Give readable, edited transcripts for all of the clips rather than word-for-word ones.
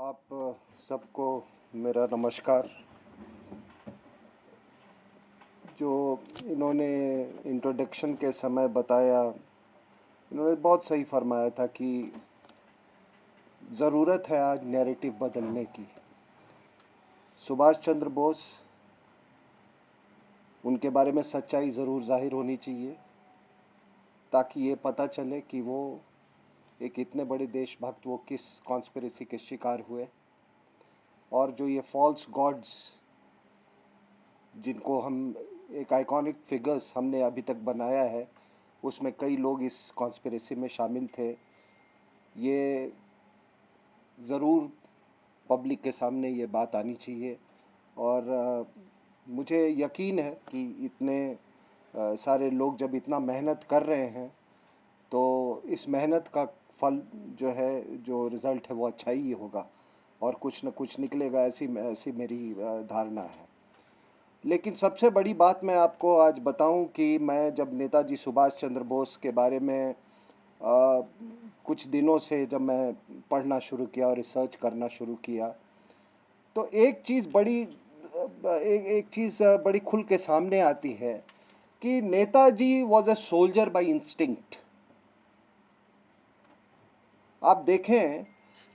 आप सबको मेरा नमस्कार। जो इन्होंने इंट्रोडक्शन के समय बताया, इन्होंने बहुत सही फरमाया था कि ज़रूरत है आज नैरेटिव बदलने की। सुभाष चंद्र बोस, उनके बारे में सच्चाई ज़रूर ज़ाहिर होनी चाहिए ताकि ये पता चले कि वो एक इतने बड़े देशभक्त वो किस कॉन्स्पिरेसी के शिकार हुए, और जो ये फॉल्स गॉड्स जिनको हम एक आइकॉनिक फिगर्स हमने अभी तक बनाया है, उसमें कई लोग इस कॉन्स्पिरेसी में शामिल थे। ये ज़रूर पब्लिक के सामने ये बात आनी चाहिए। और मुझे यकीन है कि इतने सारे लोग जब इतना मेहनत कर रहे हैं तो इस मेहनत का फल जो है, जो रिज़ल्ट है वो अच्छा ही होगा और कुछ न कुछ निकलेगा, ऐसी मेरी धारणा है। लेकिन सबसे बड़ी बात मैं आपको आज बताऊं कि मैं जब नेताजी सुभाष चंद्र बोस के बारे में कुछ दिनों से जब मैं पढ़ना शुरू किया और रिसर्च करना शुरू किया, तो एक चीज़ बड़ी खुल के सामने आती है कि Netaji was a soldier by instinct. आप देखें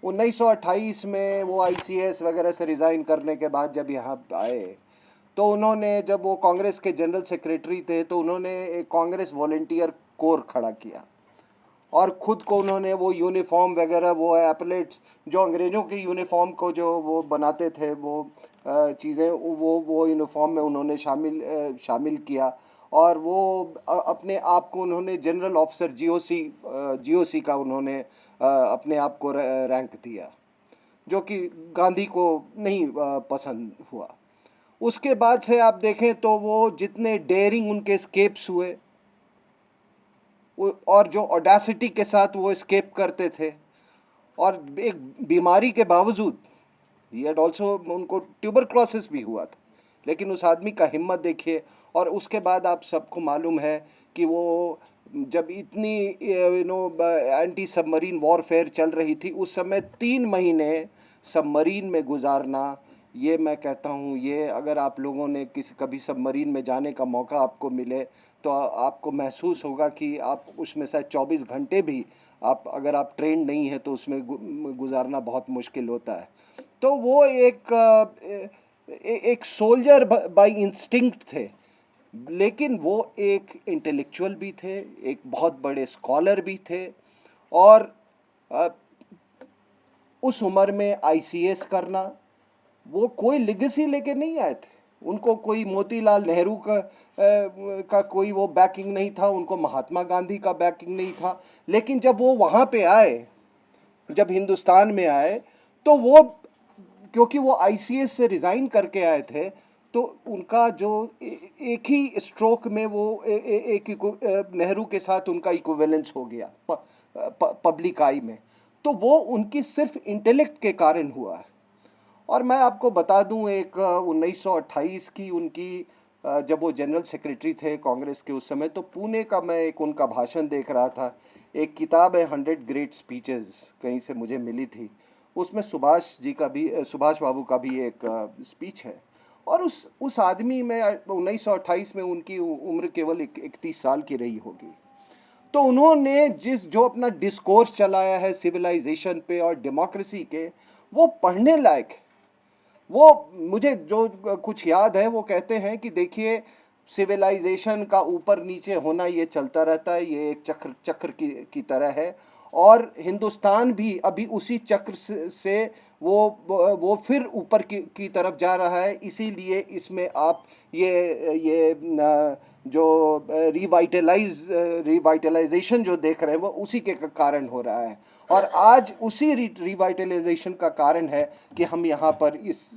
1928 में वो आईसीएस वगैरह से रिज़ाइन करने के बाद जब यहाँ आए, तो उन्होंने, जब वो कांग्रेस के जनरल सेक्रेटरी थे, तो उन्होंने एक कांग्रेस वॉलंटियर कोर खड़ा किया और ख़ुद को उन्होंने वो यूनिफॉर्म वगैरह, वो एपलेट्स जो अंग्रेज़ों के यूनिफॉर्म को जो वो बनाते थे, वो चीज़ें, वो यूनिफॉर्म में उन्होंने शामिल किया। और वो अपने आप को उन्होंने जनरल ऑफिसर जीओसी का उन्होंने अपने आप को रैंक दिया, जो कि गांधी को नहीं पसंद हुआ। उसके बाद से आप देखें तो वो जितने डेयरिंग उनके स्केप्स हुए और जो ऑडेसिटी के साथ वो स्केप करते थे, और एक बीमारी के बावजूद, ही हैड ऑल्सो, उनको ट्यूबरक्लोसिस भी हुआ था, लेकिन उस आदमी का हिम्मत देखिए। और उसके बाद आप सबको मालूम है कि वो जब इतनी एंटी सबमरीन वॉरफेयर चल रही थी, उस समय 3 महीने सबमरीन में गुजारना, ये मैं कहता हूँ, ये अगर आप लोगों ने कभी सबमरीन में जाने का मौका आपको मिले तो आपको महसूस होगा कि आप उसमें शायद 24 घंटे भी अगर आप ट्रेंड नहीं है तो उसमें गुजारना बहुत मुश्किल होता है। तो वो एक सोल्जर बाय इंस्टिंक्ट थे, लेकिन वो एक इंटेलेक्चुअल भी थे, एक बहुत बड़े स्कॉलर भी थे, और उस उम्र में आईसीएस करना, वो कोई लेगेसी लेके नहीं आए थे। उनको कोई मोतीलाल नेहरू का कोई वो बैकिंग नहीं था, उनको महात्मा गांधी का बैकिंग नहीं था। लेकिन जब वो वहाँ पे आए, जब हिंदुस्तान में आए, तो वो, क्योंकि वो आईसीएस से रिज़ाइन करके आए थे, तो उनका जो एक ही स्ट्रोक में वो नेहरू के साथ उनका इक्विवेलेंस हो गया पब्लिक आई में। तो वो उनकी सिर्फ इंटेलेक्ट के कारण हुआ है। और मैं आपको बता दूं, एक 1928 की उनकी, जब वो जनरल सेक्रेटरी थे कांग्रेस के उस समय, तो पुणे का मैं एक उनका भाषण देख रहा था। एक किताब है 100 ग्रेट स्पीचेस, कहीं से मुझे मिली थी, उसमें सुभाष बाबू का भी एक स्पीच है। और उस आदमी में 1928 में उनकी उम्र केवल 31 साल की रही होगी। तो उन्होंने जो अपना डिस्कोर्स चलाया है सिविलाइजेशन पे और डेमोक्रेसी के, वो पढ़ने लायक है। वो, मुझे जो कुछ याद है, वो कहते हैं कि देखिए, सिविलाइजेशन का ऊपर नीचे होना ये चलता रहता है, ये एक चक्र की तरह है, और हिंदुस्तान भी अभी उसी चक्र से वो फिर ऊपर की तरफ जा रहा है। इसीलिए इसमें आप ये जो रिवाइटलाइजेशन जो देख रहे हैं, वो उसी के कारण हो रहा है। और आज उसी रिवाइटलाइजेशन का कारण है कि हम यहाँ पर इस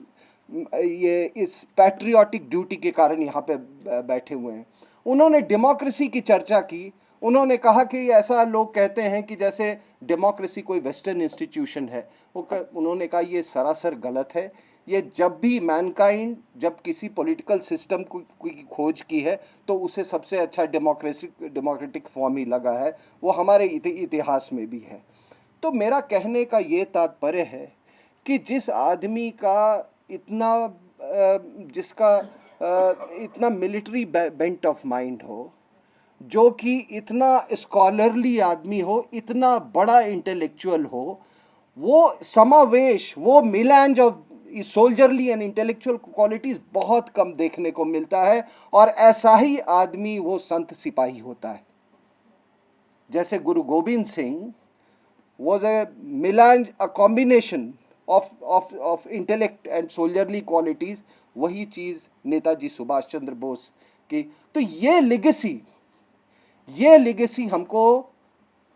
पैट्रियोटिक ड्यूटी के कारण यहाँ पे बैठे हुए हैं। उन्होंने डेमोक्रेसी की चर्चा की। उन्होंने कहा कि ऐसा लोग कहते हैं कि जैसे डेमोक्रेसी कोई वेस्टर्न इंस्टीट्यूशन है। उन्होंने कहा ये सरासर गलत है। ये जब भी मैनकाइंड जब किसी पॉलिटिकल सिस्टम की खोज की है, तो उसे सबसे अच्छा डेमोक्रेटिक फॉर्म ही लगा है, वो हमारे इतिहास में भी है। तो मेरा कहने का ये तात्पर्य है कि जिस आदमी का इतना जिसका इतना मिलिट्री बेंट ऑफ माइंड हो, जो कि इतना स्कॉलरली आदमी हो, इतना बड़ा इंटेलेक्चुअल हो, वो समावेश, वो मिलांज ऑफ सोल्जरली एंड इंटेलेक्चुअल क्वालिटीज बहुत कम देखने को मिलता है। और ऐसा ही आदमी वो संत सिपाही होता है। जैसे गुरु Govind Singh was a melange, a combination of intellect and soldierly qualities, वही चीज नेताजी सुभाष चंद्र बोस की। तो ये लेगेसी हमको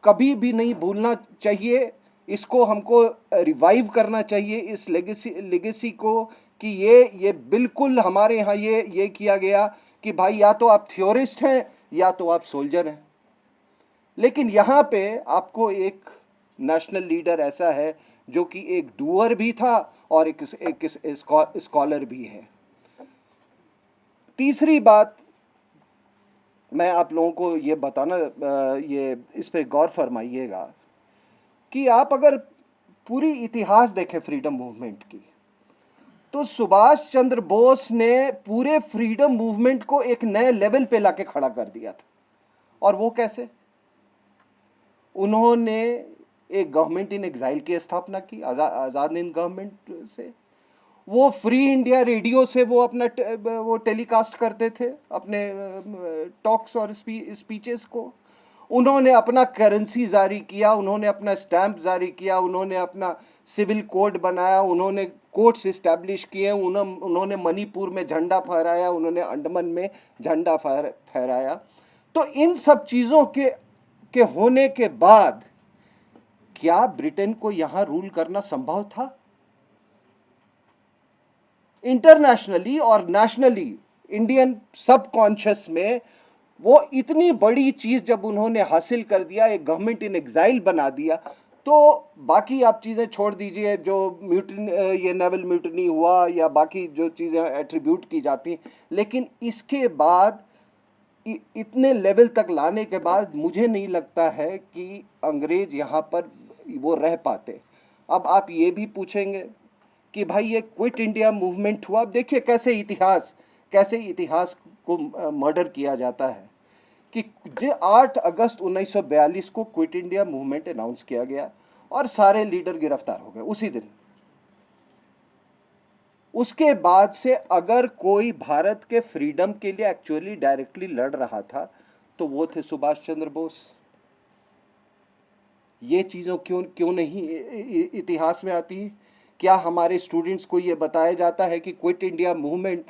कभी भी नहीं भूलना चाहिए, इसको हमको रिवाइव करना चाहिए, इस लेगेसी को, कि ये बिल्कुल हमारे यहाँ ये किया गया कि भाई या तो आप थ्योरिस्ट हैं या तो आप सोल्जर हैं। लेकिन यहाँ पे आपको एक नेशनल लीडर ऐसा है जो कि एक डूअर भी था और एक स्कॉलर भी है। तीसरी बात मैं आप लोगों को ये बताना, ये इस पे गौर फरमाइएगा कि आप अगर पूरी इतिहास देखें फ्रीडम मूवमेंट की, तो सुभाष चंद्र बोस ने पूरे फ्रीडम मूवमेंट को एक नए लेवल पे लाके खड़ा कर दिया था। और वो कैसे? उन्होंने एक गवर्नमेंट इन एग्जाइल की स्थापना की, आज़ाद हिंद गवर्नमेंट से। वो फ्री इंडिया रेडियो से वो अपना वो टेलीकास्ट करते थे अपने टॉक्स और स्पीचेस को। उन्होंने अपना करेंसी जारी किया, उन्होंने अपना स्टैंप जारी किया, उन्होंने अपना सिविल कोड बनाया, उन्होंने कोर्ट्स इस्टेब्लिश किए, उन्होंने मणिपुर में झंडा फहराया, उन्होंने अंडमान में झंडा फहराया। तो इन सब चीज़ों के होने के बाद क्या ब्रिटेन को यहां रूल करना संभव था? इंटरनेशनली और नेशनली इंडियन सबकॉन्शियस में वो इतनी बड़ी चीज जब उन्होंने हासिल कर दिया, एक गवर्नमेंट इन एग्जाइल बना दिया, तो बाकी आप चीजें छोड़ दीजिए, जो ये नेवल म्यूटिनी हुआ या बाकी जो चीजें एट्रीब्यूट की जाती, लेकिन इसके बाद इतने लेवल तक लाने के बाद मुझे नहीं लगता है कि अंग्रेज यहाँ पर वो रह पाते। अब आप ये भी पूछेंगे कि भाई ये क्विट इंडिया मूवमेंट हुआ, अब देखिए कैसे इतिहास को मर्डर किया जाता है कि 8 अगस्त 1942 को क्विट इंडिया मूवमेंट अनाउंस किया गया और सारे लीडर गिरफ्तार हो गए उसी दिन। उसके बाद से अगर कोई भारत के फ्रीडम के लिए एक्चुअली डायरेक्टली लड़ रहा था तो वो थे सुभाष चंद्र बोस। ये चीज़ों क्यों नहीं इतिहास में आती है? क्या हमारे स्टूडेंट्स को ये बताया जाता है कि क्विट इंडिया मूवमेंट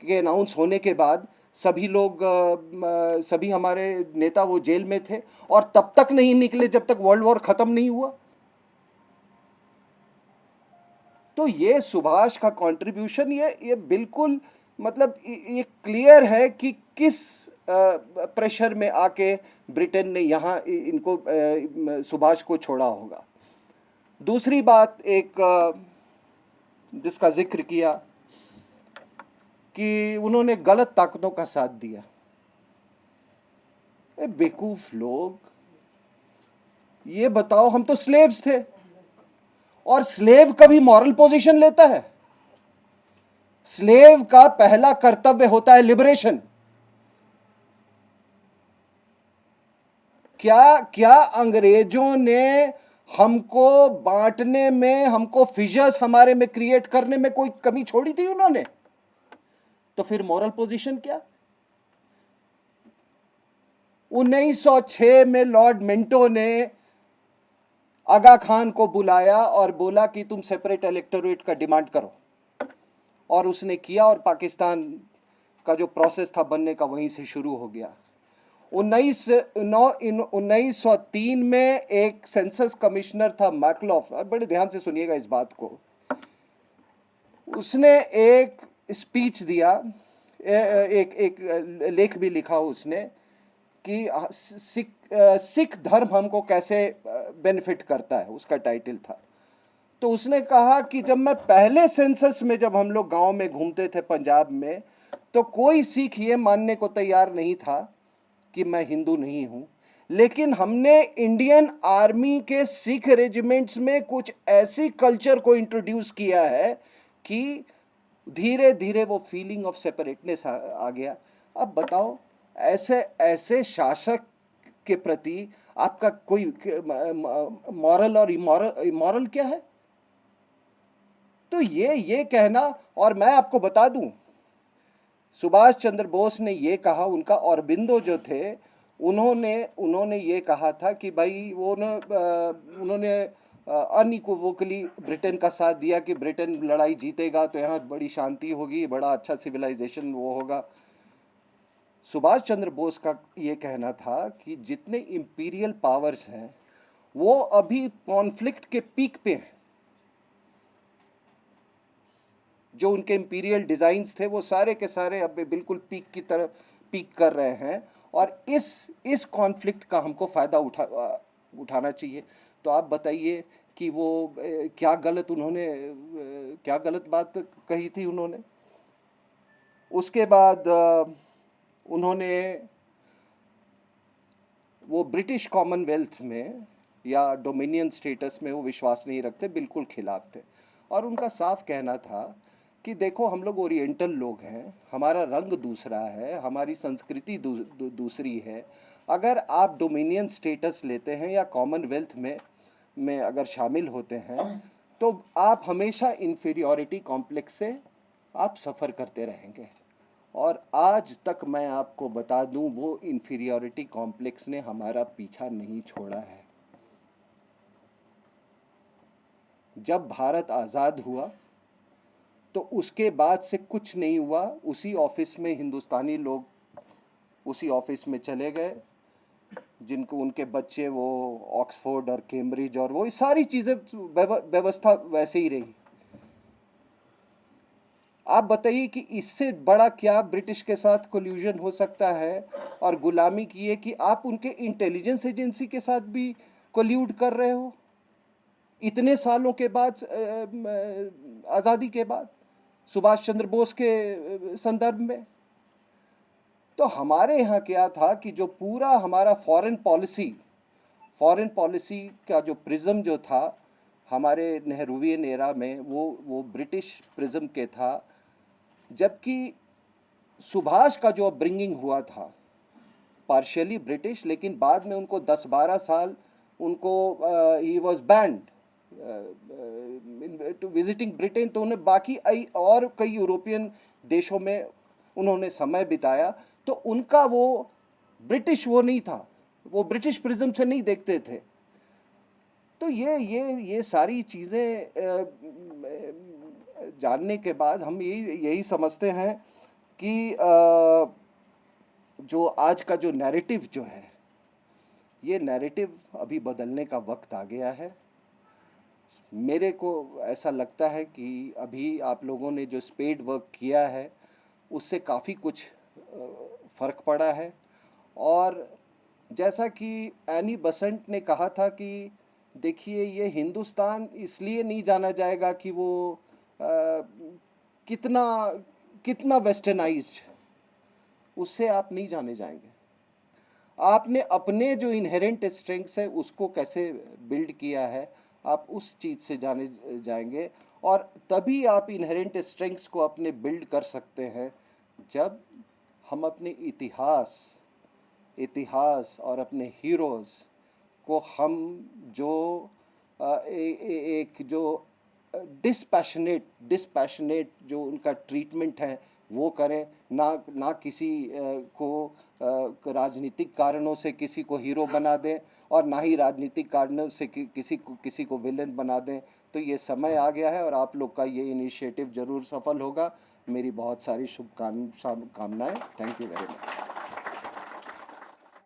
के अनाउंस होने के बाद सभी हमारे नेता वो जेल में थे और तब तक नहीं निकले जब तक वर्ल्ड वॉर खत्म नहीं हुआ? तो ये सुभाष का कंट्रीब्यूशन ये बिल्कुल मतलब ये क्लियर है कि किस प्रेशर में आके ब्रिटेन ने यहाँ इनको सुभाष को छोड़ा होगा। दूसरी बात एक जिसका जिक्र किया कि उन्होंने गलत ताकतों का साथ दिया। बेवकूफ लोग, ये बताओ, हम तो स्लेव्स थे और स्लेव कभी मॉरल पोजीशन लेता है? स्लेव का पहला कर्तव्य होता है लिबरेशन। क्या अंग्रेजों ने हमको बांटने में, हमको फिशर्स हमारे में क्रिएट करने में कोई कमी छोड़ी थी उन्होंने? तो फिर मॉरल पोजीशन क्या? 1906 में लॉर्ड मिंटो ने आगा खान को बुलाया और बोला कि तुम सेपरेट इलेक्टोरेट का डिमांड करो, और उसने किया और पाकिस्तान का जो प्रोसेस था बनने का वहीं से शुरू हो गया। 1903 में एक सेंसस कमिश्नर था मैकलॉफ, बड़े ध्यान से सुनिएगा इस बात को, उसने एक स्पीच दिया, एक लेख भी लिखा उसने कि सिख धर्म हमको कैसे बेनिफिट करता है, उसका टाइटल था। तो उसने कहा कि जब मैं पहले सेंसस में, जब हम लोग गांव में घूमते थे पंजाब में, तो कोई सिख ये मानने को तैयार नहीं था कि मैं हिंदू नहीं हूं, लेकिन हमने इंडियन आर्मी के सिख रेजिमेंट्स में कुछ ऐसी कल्चर को इंट्रोड्यूस किया है कि धीरे धीरे वो फीलिंग ऑफ सेपरेटनेस आ गया। अब बताओ, ऐसे ऐसे शासक के प्रति आपका कोई मॉरल और इमॉरल क्या है? तो ये कहना, और मैं आपको बता दूं, सुभाष चंद्र बोस ने ये कहा, उनका औरबिंदो जो थे, उन्होंने ये कहा था कि भाई उन्होंने अनइक्वोकली ब्रिटेन का साथ दिया कि ब्रिटेन लड़ाई जीतेगा तो यहाँ बड़ी शांति होगी, बड़ा अच्छा सिविलाइजेशन वो होगा। सुभाष चंद्र बोस का ये कहना था कि जितने इंपीरियल पावर्स हैं वो अभी कॉन्फ्लिक्ट के पीक पे हैं। जो उनके इंपीरियल डिजाइन्स थे वो सारे के सारे अब बिल्कुल पीक की तरफ पीक कर रहे हैं, और इस कॉन्फ्लिक्ट का हमको फ़ायदा उठाना चाहिए। तो आप बताइए कि वो क्या गलत बात कही थी उन्होंने। उसके बाद उन्होंने वो ब्रिटिश कॉमनवेल्थ में या डोमिनियन स्टेटस में वो विश्वास नहीं रखते, बिल्कुल खिलाफ थे। और उनका साफ कहना था कि देखो, हम लोग ओरिएंटल लोग हैं, हमारा रंग दूसरा है, हमारी संस्कृति दूसरी है। अगर आप डोमिनियन स्टेटस लेते हैं या कॉमनवेल्थ में अगर शामिल होते हैं तो आप हमेशा इन्फीरियॉरिटी कॉम्प्लेक्स से आप सफ़र करते रहेंगे। और आज तक मैं आपको बता दूं, वो इन्फीरियॉरिटी कॉम्प्लेक्स ने हमारा पीछा नहीं छोड़ा है। जब भारत आज़ाद हुआ तो उसके बाद से कुछ नहीं हुआ। उसी ऑफिस में हिंदुस्तानी लोग उसी ऑफिस में चले गए, जिनको उनके बच्चे वो ऑक्सफोर्ड और कैम्ब्रिज और वो सारी चीज़ें, व्यवस्था वैसे ही रही। आप बताइए कि इससे बड़ा क्या ब्रिटिश के साथ कोल्यूजन हो सकता है और गुलामी की है कि आप उनके इंटेलिजेंस एजेंसी के साथ भी कोल्यूड कर रहे हो इतने सालों के बाद, आज़ादी के बाद, सुभाष चंद्र बोस के संदर्भ में। तो हमारे यहाँ क्या था कि जो पूरा हमारा फॉरेन पॉलिसी का जो प्रिज्म जो था हमारे नेहरूवियन एरा में, वो ब्रिटिश प्रिज्म के था। जबकि सुभाष का जो अपब्रिंगिंग हुआ था पार्शियली ब्रिटिश, लेकिन बाद में उनको 10-12 साल उनको ही was banned to visiting Britain. तो उन्हें बाकी और कई यूरोपियन देशों में उन्होंने समय बिताया, तो उनका वो ब्रिटिश वो नहीं था, वो ब्रिटिश प्रिज्म से नहीं देखते थे। तो ये सारी चीज़ें जानने के बाद हम यही समझते हैं कि जो आज का जो नैरेटिव जो है, ये नैरेटिव अभी बदलने का वक्त आ गया है। मेरे को ऐसा लगता है कि अभी आप लोगों ने जो स्पेड वर्क किया है उससे काफ़ी कुछ फ़र्क पड़ा है। और जैसा कि एनी बेसेंट ने कहा था कि देखिए, ये हिंदुस्तान इसलिए नहीं जाना जाएगा कि वो कितना वेस्टर्नाइज्ड, उससे आप नहीं जाने जाएंगे। आपने अपने जो इनहेरेंट स्ट्रेंथ्स है उसको कैसे बिल्ड किया है, आप उस चीज़ से जाने जाएंगे। और तभी आप इनहेरेंट स्ट्रेंथ्स को अपने बिल्ड कर सकते हैं जब हम अपने इतिहास और अपने हीरोज़ को हम जो एक जो डिस्पैशनेट जो उनका ट्रीटमेंट है वो करें, ना किसी को राजनीतिक कारणों से किसी को हीरो बना दें और ना ही राजनीतिक कारणों से किसी को विलेन बना दें। तो ये समय आ गया है और आप लोग का ये इनिशिएटिव ज़रूर सफल होगा। मेरी बहुत सारी शुभकामनाएं। Thank you very much.